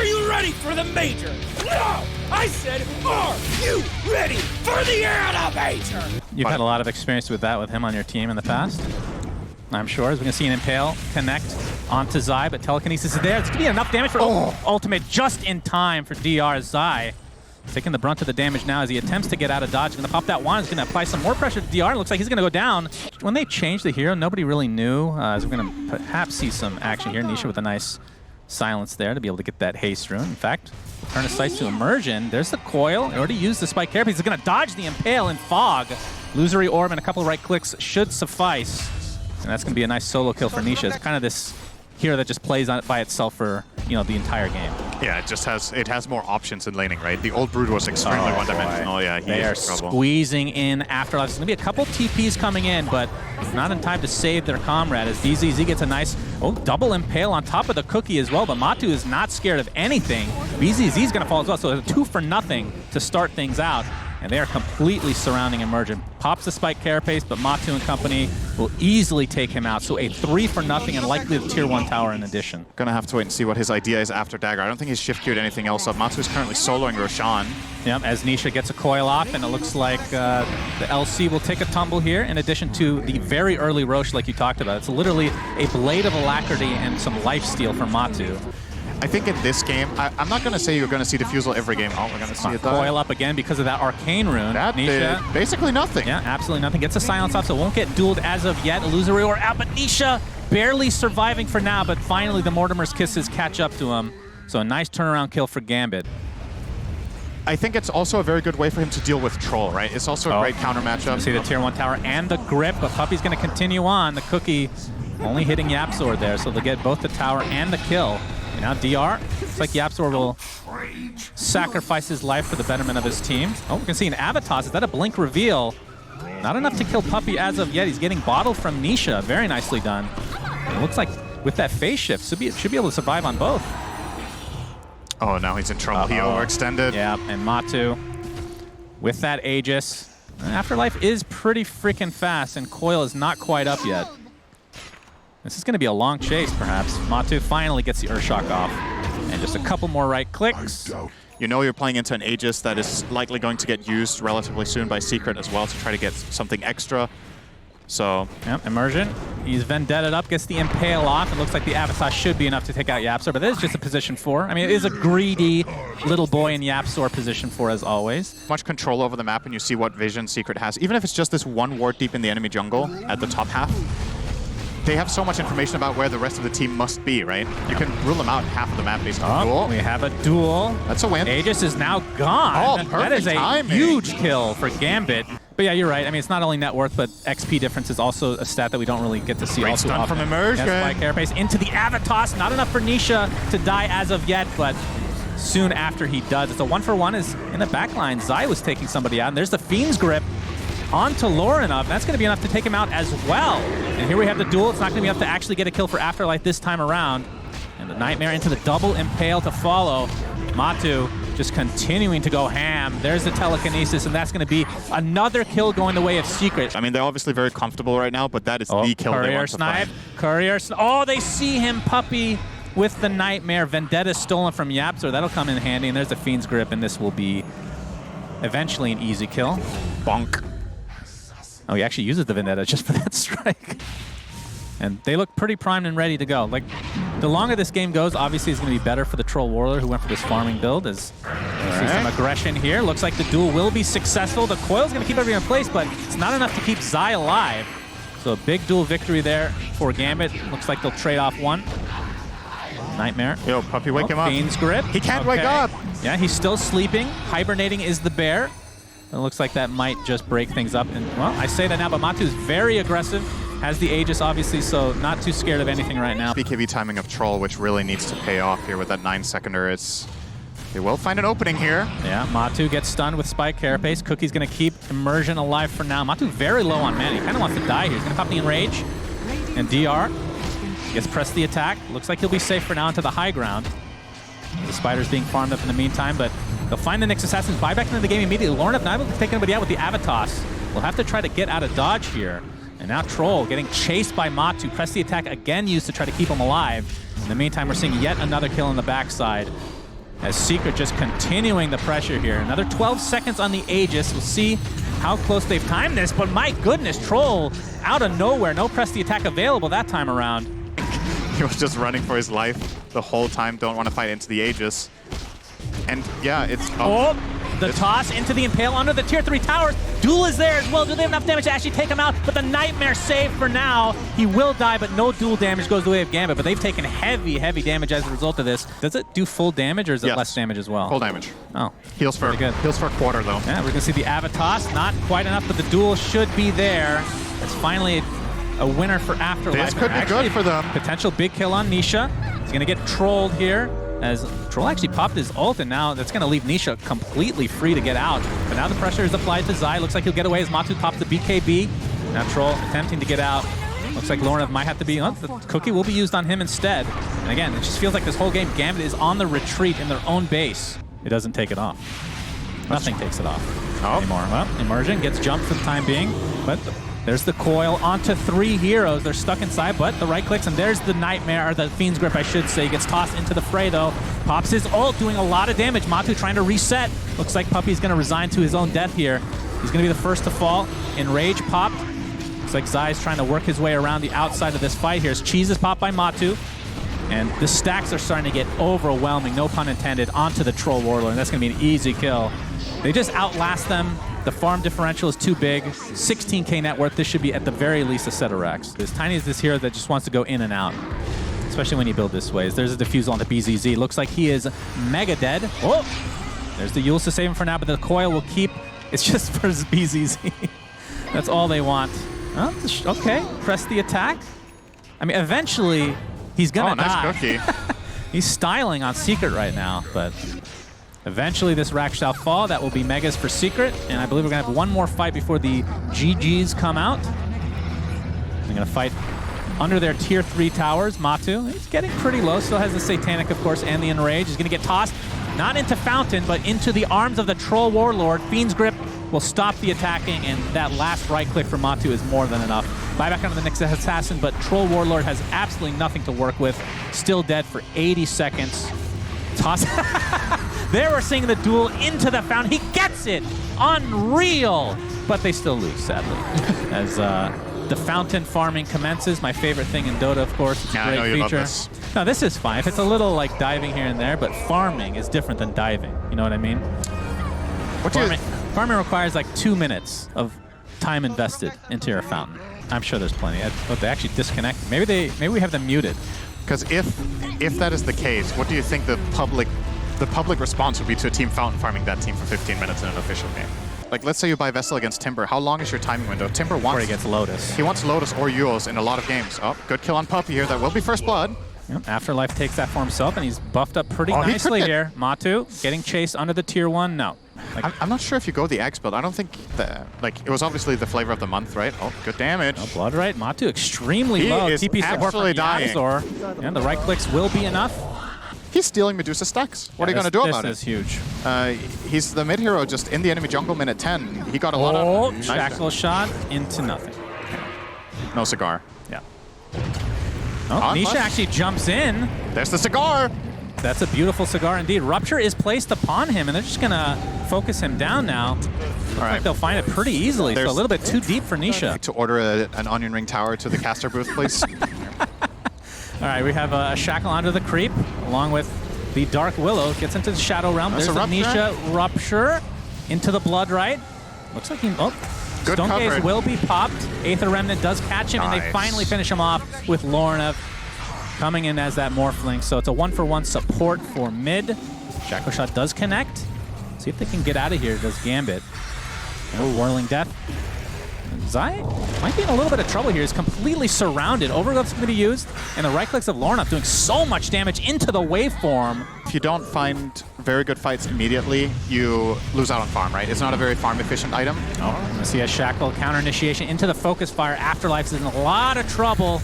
Are you ready for the major? No! I said, are you ready for the AniMajor? You've had a lot of experience with that with him on your team in the past, I'm sure. As we can see an Impale connect onto Zai, but telekinesis is there. It's going to be enough damage for ultimate just in time for DR. Zai taking the brunt of the damage now as he attempts to get out of dodge. Going to pop that wand. He's going to apply some more pressure to DR. Looks like he's going to go down. When they changed the hero, nobody really knew. As we're going to perhaps see some action here. Nisha with a nice silence there to be able to get that haste rune. In fact, turn his sights to Immersion. There's the coil. He already used the spike carapace. He's going to dodge the Impale in Fog. Illusory Orb and a couple of right clicks should suffice. And that's going to be a nice solo kill for Nisha. It's kind of this hero that just plays on it by itself for, you know, the entire game. Yeah, it has more options in laning, right? The old Brood was extremely one-dimensional. Yeah, they are squeezing in Afterlife. There's going to be a couple TPs coming in, but not in time to save their comrade as BZZ gets a nice double Impale on top of the cookie as well. But Matu is not scared of anything. BZZ is going to fall as well, so it's a 2-for-0 to start things out. And they are completely surrounding Emergent. Pops the spike carapace, but Matu and company will easily take him out. So a 3-for-0 and likely the tier 1 tower in addition. Gonna have to wait and see what his idea is after Dagger. I don't think he's shift queued anything else up. Matu is currently soloing Roshan. Yep, as Nisha gets a coil off, and it looks like the LC will take a tumble here, in addition to the very early Rosh like you talked about. It's literally a Blade of Alacrity and some lifesteal for Matu. I think in this game, I'm not going to say you're going to see Diffusal every game. Oh, we're going to see it die. Coil up again because of that Arcane Rune. That did basically nothing. Yeah, absolutely nothing. Gets a silence off, so won't get dueled as of yet. Illusory Orb out, but Nisha barely surviving for now, but finally the Mortimer's Kisses catch up to him. So a nice turnaround kill for Gambit. I think it's also a very good way for him to deal with Troll, right? It's also a great counter matchup. See the tier 1 tower and the grip, but Puppey's going to continue on. The cookie only hitting YapzOr there, so they'll get both the tower and the kill. And now DR, looks like YapzOr will sacrifice his life for the betterment of his team. Oh, we can see an Avatos. Is that a blink reveal? Not enough to kill Puppey as of yet. He's getting bottled from Nisha. Very nicely done. And it looks like with that phase shift, should be able to survive on both. Oh, now he's in trouble. He overextended. Yeah, and Matu with that Aegis. Afterlife is pretty freaking fast, and Coil is not quite up yet. This is going to be a long chase, perhaps. Matu finally gets the Urshock off. And just a couple more right clicks. You know you're playing into an Aegis that is likely going to get used relatively soon by Secret as well to try to get something extra. So, yep, Immersion. He's Vendetted up, gets the Impale off. It looks like the Avatar should be enough to take out YapzOr, but that is just a position 4. I mean, it is a greedy little boy in YapzOr position 4 as always. Much control over the map, and you see what vision Secret has. Even if it's just this one ward deep in the enemy jungle at the top half, they have so much information about where the rest of the team must be, right? You can rule them out in half of the map based on duel. We have a duel. That's a win. Aegis is now gone. Oh, perfect That is a timing. huge kill for Gambit. But yeah, you're right. I mean, it's not only net worth, but XP difference is also a stat that we don't really get to see. Great also stun from Immersion. Yes, by Carapace into the Avatos. Not enough for Nisha to die as of yet, but soon after he does. It's a 1-for-1 is in the back line. Zai was taking somebody out, and there's the Fiend's Grip onto Lorinov. That's going to be enough to take him out as well. And here we have the duel. It's not going to be enough to actually get a kill for Afterlife this time around. And the Nightmare into the double Impale to follow. Matu just continuing to go ham. There's the telekinesis, and that's going to be another kill going the way of Secret. I mean, they're obviously very comfortable right now, but that is the kill they want to find. Courier snipe. Oh, they see him, Puppey, with the Nightmare. Vendetta stolen from YapzOr. That'll come in handy, and there's the Fiend's Grip, and this will be eventually an easy kill. Bonk. Oh, he actually uses the Vendetta just for that strike. And they look pretty primed and ready to go. Like, the longer this game goes, obviously it's going to be better for the Troll Warlord who went for this farming build. As you see some aggression here. Looks like the duel will be successful. The Coil's going to keep everything in place, but it's not enough to keep Zai alive. So a big duel victory there for Gambit. Looks like they'll trade off one. Nightmare. Yo, Puppey, wake him up. Fiend's Grip. He can't wake up. Yeah, he's still sleeping. Hibernating is the bear. It looks like that might just break things up. And, well, I say that now, but Matu's very aggressive. Has the Aegis, obviously, so not too scared of anything right now. BKB timing of Troll, which really needs to pay off here with that 9-seconder. They will find an opening here. Yeah, Matu gets stunned with Spike Carapace. Cookie's going to keep Immersion alive for now. Matu very low on mana. He kind of wants to die here. He's going to pop the Enrage. And DR gets pressed the attack. Looks like he'll be safe for now into the high ground. The Spider's being farmed up in the meantime, but they'll find the Nyx Assassins, buy back into the game immediately. Lorinov not able to take anybody out with the Avatos. We'll have to try to get out of dodge here. And now Troll getting chased by Matu. Press the attack again used to try to keep him alive. In the meantime, we're seeing yet another kill on the backside as Secret just continuing the pressure here. Another 12 seconds on the Aegis. We'll see how close they've timed this, but my goodness, Troll out of nowhere. No press the attack available that time around. He was just running for his life the whole time, don't want to fight into the Aegis. And yeah, it's... The toss into the Impale under the tier 3 towers. Duel is there as well. Do they have enough damage to actually take him out? But the Nightmare save for now. He will die, but no duel damage goes the way of Gambit. But they've taken heavy, heavy damage as a result of this. Does it do full damage, or is it less damage as well? Full damage. Oh, heals for a quarter, though. Yeah, we're going to see the Avatos. Not quite enough, but the duel should be there. It's finally a winner for Afterlife. This could be good for them. Potential big kill on Nisha. He's going to get trolled here, as Troll actually popped his ult, and now that's going to leave Nisha completely free to get out. But now the pressure is applied to Zai. Looks like he'll get away as Matu pops the BKB. Now Troll attempting to get out. Looks like Lorna might have to be... Oh, the cookie will be used on him instead. And again, it just feels like this whole game, Gambit is on the retreat in their own base. It doesn't take it off. Nothing takes it off anymore. Well, Immersion gets jumped for the time being, but there's the coil onto 3 heroes. They're stuck inside, but the right clicks, and there's the Nightmare, or the Fiend's Grip, I should say. Gets tossed into the fray, though. Pops his ult, doing a lot of damage. Matu trying to reset. Looks like Puppy's going to resign to his own death here. He's going to be the first to fall. Enrage popped. Looks like Zai's trying to work his way around the outside of this fight here. As Cheese is popped by Matu. And the stacks are starting to get overwhelming, no pun intended, onto the Troll Warlord. And that's going to be an easy kill. They just outlast them. The farm differential is too big. 16k net worth. This should be at the very least a set of racks. As Tiny is this hero that just wants to go in and out, especially when you build this way. There's a defusal on the BZZ. Looks like he is mega dead. Oh, there's the Yules to save him for now, but the coil will keep. It's just for his BZZ. That's all they want. Oh, okay, press the attack. I mean, eventually he's gonna die. Nice cookie. He's styling on Secret right now, but eventually this rack shall fall. That will be Megas for Secret, and I believe we're gonna have one more fight before the GGs come out. They're gonna fight under their tier 3 towers. Matu, he's getting pretty low, still has the Satanic, of course, and the Enrage. He's gonna get tossed, not into Fountain, but into the arms of the Troll Warlord. Fiend's Grip will stop the attacking, and that last right click for Matu is more than enough. Buyback onto the next Assassin, but Troll Warlord has absolutely nothing to work with. Still dead for 80 seconds. Toss. There we're seeing the duel into the Fountain. He gets it! Unreal! But they still lose, sadly. As the Fountain farming commences. My favorite thing in Dota, of course. It's a great I know you feature. love this. No, this is fine. If it's a little like diving here and there, but farming is different than diving. You know what I mean? Farming requires like 2 minutes of time invested into your fountain. I'm sure there's plenty. But they actually disconnect. Maybe we have them muted. Because if that is the case, what do you think the public response would be to a team fountain farming that team for 15 minutes in an official game? Like, let's say you buy Vessel against Timber. How long is your timing window? Timber wants... Or he gets Lotus. He wants Lotus or Yules in a lot of games. Oh, good kill on Puppy here. That will be first blood. Yep. Afterlife takes that for himself, and he's buffed up pretty nicely here. Matu getting chased under the tier 1. No. I'm not sure if you go the X build. I don't think that, like, it was obviously the flavor of the month, right? Oh, good damage. No blood right. Matu extremely low. He is TP support from dying. Azor. And the right clicks will be enough. He's stealing Medusa stacks. What are you going to do about it? This is huge. He's the mid hero just in the enemy jungle minute 10. He got a lot of... Shackle shot into nothing. No cigar. Yeah. Oh, Nisha actually jumps in. There's the cigar. That's a beautiful cigar indeed. Rupture is placed upon him, and they're just going to focus him down now. Looks like they'll find it pretty easily, so a little bit too deep for Nisha. To order an onion ring tower to the caster booth, please. All right, we have a Shackle onto the creep, along with the Dark Willow. Gets into the Shadow Realm. There's the Nisha Rupture into the Blood Right. Looks like he... Oh, good Stone coverage. Gaze will be popped. Aether Remnant does catch him, and they finally finish him off with Lorna coming in as that Morphling. So it's a 1-for-1 support for mid. Shackle Shot does connect. See if they can get out of here, does Gambit. Oh, Whirling Death. And Zai might be in a little bit of trouble here. He's completely surrounded. Overlook's going to be used, and the right clicks of Lorna doing so much damage into the waveform. If you don't find very good fights immediately, you lose out on farm, right? It's not a very farm-efficient item. Oh, we're going to see a Shackle counter initiation into the Focus Fire. Afterlife is in a lot of trouble,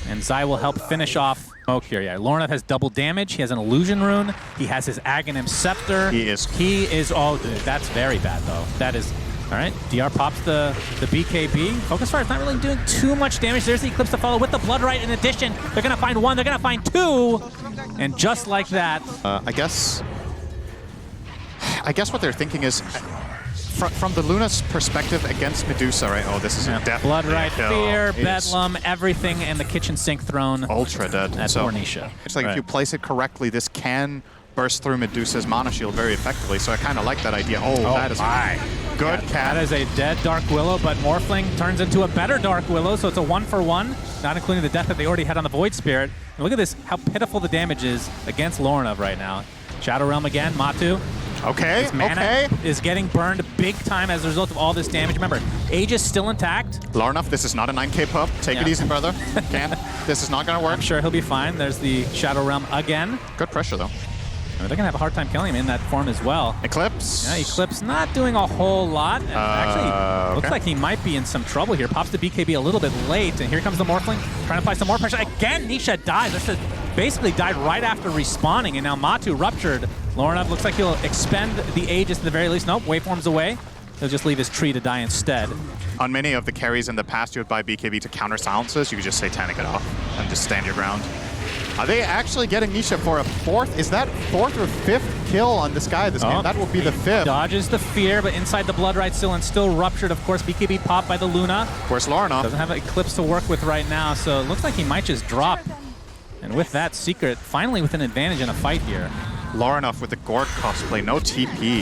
and Zai will help finish off Smoke here. Yeah, Lorna has double damage. He has an Illusion Rune. He has his Aghanim Scepter. He is... Oh, dude, that's very bad, though. That is... All right, DR pops the BKB. Focus Fire is not really doing too much damage. There's the Eclipse to follow with the Blood Right in addition. They're going to find one. They're going to find two. And just like that... I guess I guess what they're thinking is, from the Luna's perspective against Medusa, right? Oh, this is a death. Blood Right, kill. Fear, Bedlam, everything in the kitchen sink thrown. Ultra dead. That's so Nisha. it's like if you place it correctly, this can burst through Medusa's mana shield very effectively. So I kind of like that idea. Oh, that is good cat. That is a dead Dark Willow, but Morphling turns into a better Dark Willow, so it's a 1-for-1, not including the death that they already had on the Void Spirit. And look at this, how pitiful the damage is against Lorinov right now. Shadow Realm again, Matu. Okay, His mana is getting burned big time as a result of all this damage. Remember, Age is still intact. Larnov, this is not a 9k pup. Take it easy, brother. This is not going to work. I'm sure he'll be fine. There's the Shadow Realm again. Good pressure, though. They're going to have a hard time killing him in that form as well. Eclipse. Yeah, Eclipse not doing a whole lot. Actually, looks like he might be in some trouble here. Pops the BKB a little bit late, and here comes the Morphling, trying to apply some more pressure. Again, Nisha dies. This basically died right after respawning, and now Matu ruptured. Lorinov looks like he'll expend the Aegis at the very least. Nope, waveform's away. He'll just leave his tree to die instead. On many of the carries in the past, you would buy BKB to counter silences. You could just Satanic it off and just stand your ground. Are they actually getting Nisha for a 4th? Is that 4th or 5th kill on this guy this game? That will be the 5th. Dodges the fear, but inside the Blood Right still, and still ruptured. Of course, BKB popped by the Luna. Of course, Lorinov doesn't have an Eclipse to work with right now, so it looks like he might just drop. And with that, Secret finally with an advantage in a fight here. Lorinov with the Gork cosplay, no TP.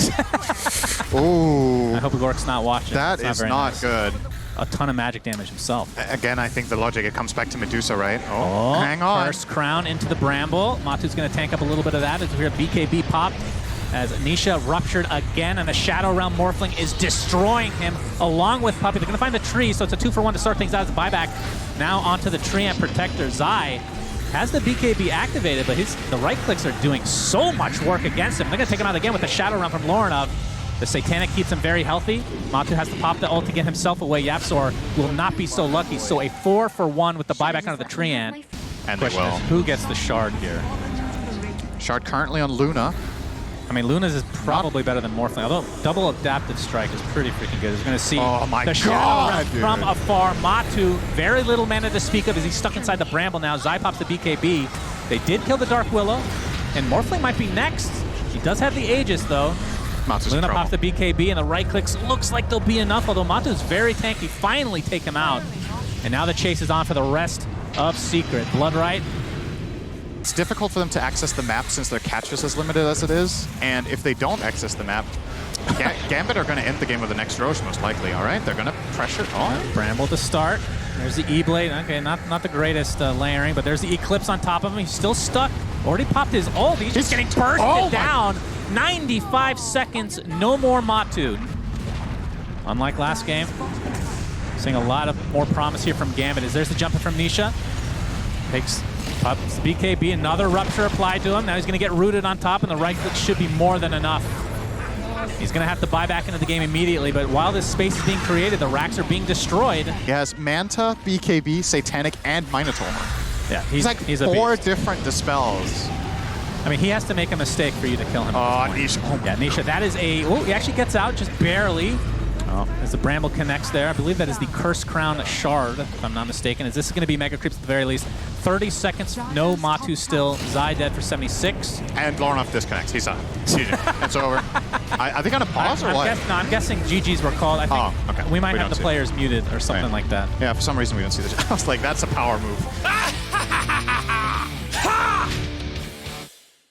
Ooh. I hope Gork's not watching. That is not good. A ton of magic damage himself. Again, I think the logic, it comes back to Medusa, right? Oh, hang on. First crown into the Bramble. Matu's going to tank up a little bit of that as we hear BKB popped as Nisha ruptured again, and the Shadow Realm Morphling is destroying him along with Puppy. They're going to find the tree, so it's a 2-for-1 to start things out as a buyback. Now onto the tree and Protector. Zai has the BKB activated, but the right clicks are doing so much work against him. They're going to take him out again with the Shadow Realm from Lorinov. The Satanic keeps him very healthy. Matu has to pop the ult to get himself away. Yapzor will not be so lucky. So a 4-for-1 with the buyback under the tree ant. And they will. Who gets the shard here? Shard currently on Luna. I mean, Luna's is probably better than Morphling, although double adaptive strike is pretty freaking good. He's going to see the Shadow Realm from afar. Matu, very little mana to speak of as he's stuck inside the Bramble now. Zai pops the BKB. They did kill the Dark Willow, and Morphling might be next. He does have the Aegis, though. Luna pops the BKB, and the right clicks looks like they'll be enough, although Matu's very tanky. Finally take him out. And now the chase is on for the rest of Secret. Blood Right. It's difficult for them to access the map since their catch is as limited as it is. And if they don't access the map, Gambit are going to end the game with the next Roche, most likely. All right, they're going to pressure. Oh, Bramble to start. There's the E-Blade. Okay, not the greatest layering, but there's the Eclipse on top of him. He's still stuck. Already popped his ult. He's just getting bursted down. 95 seconds, no more Matu. Unlike last game, seeing a lot of more promise here from Gambit. There's the jumper from Nisha. Takes up BKB, another rupture applied to him. Now he's going to get rooted on top, and the right click should be more than enough. He's going to have to buy back into the game immediately, but while this space is being created, the racks are being destroyed. He has Manta, BKB, Satanic, and Minotaur. Yeah, he's like he's 4 different dispels. I mean, he has to make a mistake for you to kill him. Nisha. Oh, yeah, Nisha, that is a... Oh, he actually gets out just barely. As the Bramble connects there. I believe that is the Curse Crown Shard, if I'm not mistaken. As this is going to be Mega Creeps at the very least. 30 seconds, no Matu still. Zai dead for 76. And Lorinov disconnects. He's done. It's over. Are they going to pause or what? I'm guessing GGs were called. I think we might have the players muted or something like that. Yeah, for some reason we don't see the... I was like, that's a power move.